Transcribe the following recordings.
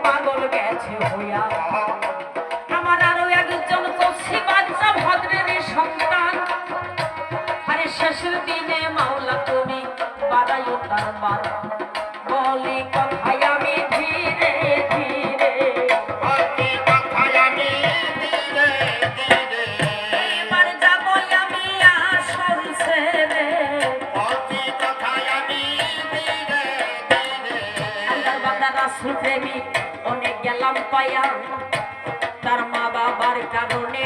পাগল গেছে হইয়া। আমার আরো একজন কচি বাচ্চা ভদ্রের সন্তান, আরে শেষের দিনে মাওলা তুমি বাড়াইও তার মান। বলি কথায় আমি ধীরে ধীরে, এবার যাবই আমি আসল ছেড়ে। আল্লাহর বান্দা রাসূল প্রেমিক অনেক গেলাম পাইয়া, তার মা বাবার কারণে।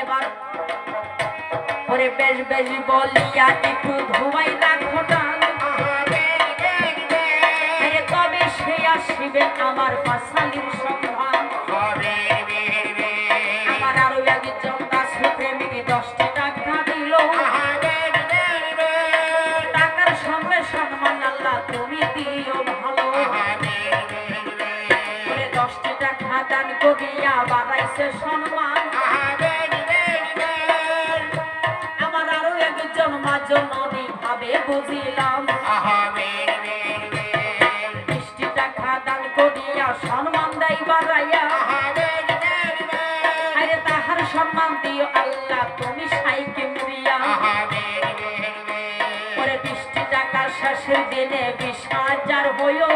এবার পরে বেশ বেশ বলিয়া একটু ধুমাই রাখো না, তবে সে আসিবে আমার পাশালির সন্ধান। আমার আরো একজন রাসূল প্রেমিক 10টি টাকা দিল, টাকার সঙ্গে সম্মান আল্লাহ তুমি দিও ভালো। 10টি টাকা দান করিয়া বাড়াইছে সম্মান। আমার আরো একজন মা জননী ভাবে বুঝিলাম, 20টি টাকা দান করিয়া সম্মান দেয় বাড়াইয়া। আরে তাহার সম্মান দিও আল্লাহ তুমি সাইকে মুড়িয়া। 20টি টাকা শেষের দিনে 20,000 হইও।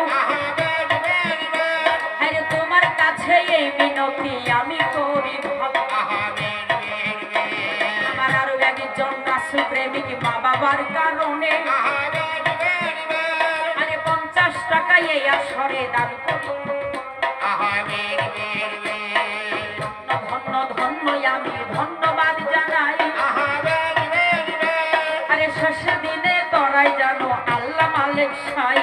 তোমার কাছে এই মিনতি আমি করি ভালো। আমার আরো একজন রাসূল প্রেমিক মা বাবার কারণে, আরে 50 টাকা এই আসরে দান করি। ধন্য ধন্য আমি ধন্যবাদ জানাই। আরে শেষের দিনে তোরাই জানো আল্লাহ মালিক সাই।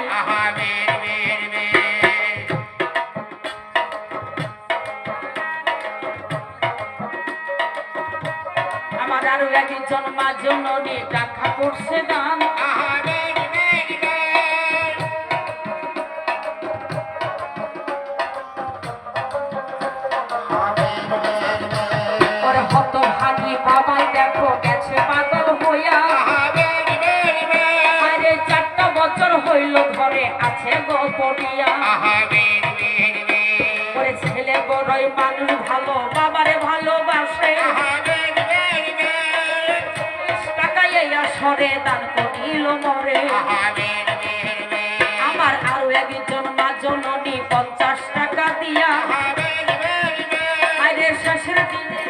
আমার আরো একজন মা জননী টাকা করছে দান, হতভাগী বাবাই দেখো গেছে পাগল হইয়া। আরে 4টা বছর হইল ঘরে আছে গো পড়িয়া। ওরে ছেলে বড়ই মানুষ ভালো বাবারে ভালোবাসে, টাকা এই আসরে দান করিল মরে। আমার আরো একজন মা জননী 50 টাকা দিয়া, আরে শেষের দিনে